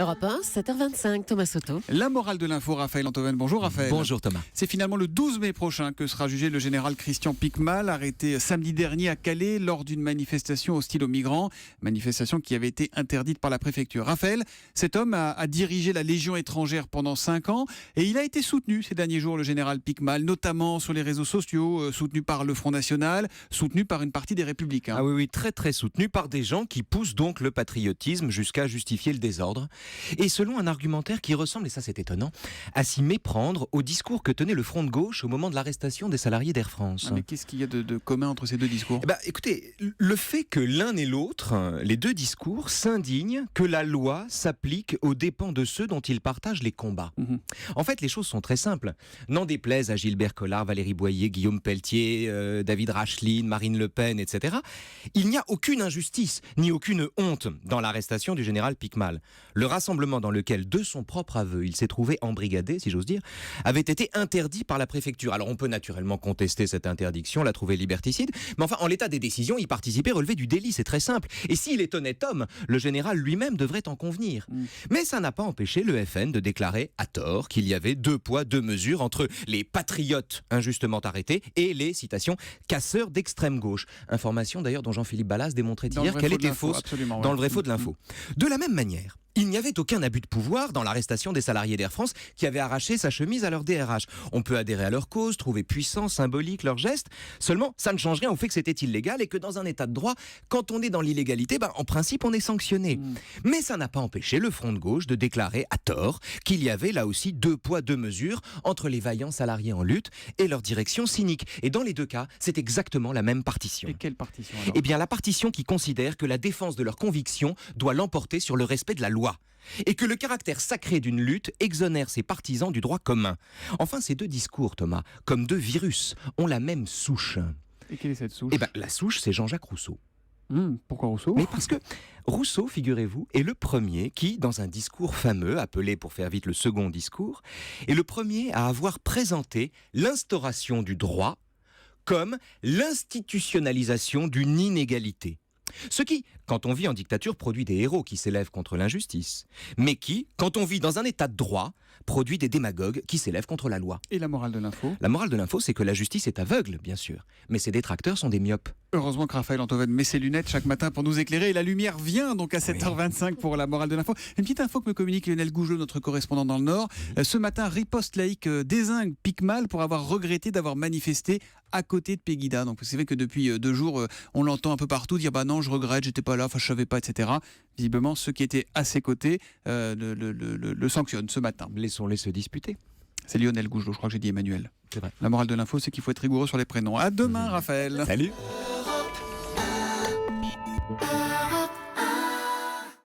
Europe 1, 7h25, Thomas Soto. La morale de l'info, Raphaël Antoven. Bonjour Raphaël. Bonjour Thomas. C'est finalement le 12 mai prochain que sera jugé le général Christian Piquemal, arrêté samedi dernier à Calais lors d'une manifestation hostile aux migrants. Manifestation qui avait été interdite par la préfecture. Raphaël, cet homme a dirigé la Légion étrangère pendant 5 ans et il a été soutenu ces derniers jours, le général Piquemal, notamment sur les réseaux sociaux, soutenu par le Front National, soutenu par une partie des Républicains. Ah oui, très très soutenu par des gens qui poussent donc le patriotisme jusqu'à justifier le désordre. Et selon un argumentaire qui ressemble, et ça c'est étonnant, à s'y méprendre au discours que tenait le Front de gauche au moment de l'arrestation des salariés d'Air France. Mais qu'est-ce qu'il y a de commun entre ces deux discours ? Écoutez, le fait que l'un et l'autre, les deux discours, s'indignent que la loi s'applique aux dépens de ceux dont ils partagent les combats. En fait, les choses sont très simples. N'en déplaise à Gilbert Collard, Valérie Boyer, Guillaume Pelletier, David Racheline, Marine Le Pen, etc., il n'y a aucune injustice, ni aucune honte dans l'arrestation du général Piquemal. Le rassemblement dans lequel, de son propre aveu, il s'est trouvé embrigadé, si j'ose dire, avait été interdit par la préfecture. Alors on peut naturellement contester cette interdiction, la trouver liberticide, mais enfin, en l'état des décisions, y participer relevait du délit, c'est très simple. Et s'il est honnête homme, le général lui-même devrait en convenir. Mais ça n'a pas empêché le FN de déclarer, à tort, qu'il y avait 2 poids, 2 mesures entre les patriotes injustement arrêtés et les, citation, casseurs d'extrême gauche. Information d'ailleurs dont Jean-Philippe Ballas démontrait hier qu'elle était fausse dans le vrai faux de l'info. De la même manière, il n'y avait aucun abus de pouvoir dans l'arrestation des salariés d'Air France qui avaient arraché sa chemise à leur DRH. On peut adhérer à leur cause, trouver puissant, symbolique leur geste. Seulement, ça ne change rien au fait que c'était illégal et que dans un état de droit, quand on est dans l'illégalité, en principe, on est sanctionné. Mais ça n'a pas empêché le Front de gauche de déclarer à tort qu'il y avait là aussi 2 poids, 2 mesures entre les vaillants salariés en lutte et leur direction cynique. Et dans les deux cas, c'est exactement la même partition. Et quelle partition alors ? Eh bien, la partition qui considère que la défense de leurs convictions doit l'emporter sur le respect de la loi. Et que le caractère sacré d'une lutte exonère ses partisans du droit commun. Enfin, ces deux discours, Thomas, comme 2 virus, ont la même souche. Et quelle est cette souche ? La souche, c'est Jean-Jacques Rousseau. Pourquoi Rousseau ? Mais parce que Rousseau, figurez-vous, est le premier qui, dans un discours fameux, appelé pour faire vite le second discours, est le premier à avoir présenté l'instauration du droit comme l'institutionnalisation d'une inégalité. Ce qui, quand on vit en dictature, produit des héros qui s'élèvent contre l'injustice, mais qui, quand on vit dans un état de droit, produit des démagogues qui s'élèvent contre la loi. Et la morale de l'info ? La morale de l'info, c'est que la justice est aveugle, bien sûr, mais ses détracteurs sont des myopes. Heureusement que Raphaël Antoven met ses lunettes chaque matin pour nous éclairer et la lumière vient donc à 7h25 pour la morale de l'info. Une petite info que me communique Lionel Gougelot, notre correspondant dans le Nord. Ce matin, Riposte laïque dézingue Piquemal pour avoir regretté d'avoir manifesté à côté de Pegida. Donc c'est vrai que depuis 2 jours, on l'entend un peu partout dire non, je regrette, j'étais pas là, je savais pas, etc. Visiblement, ceux qui étaient à ses côtés le sanctionnent ce matin. Laissons-les se disputer. C'est Lionel Gougelot, je crois que j'ai dit Emmanuel. C'est vrai. La morale de l'info, c'est qu'il faut être rigoureux sur les prénoms. À demain, Raphaël. Salut.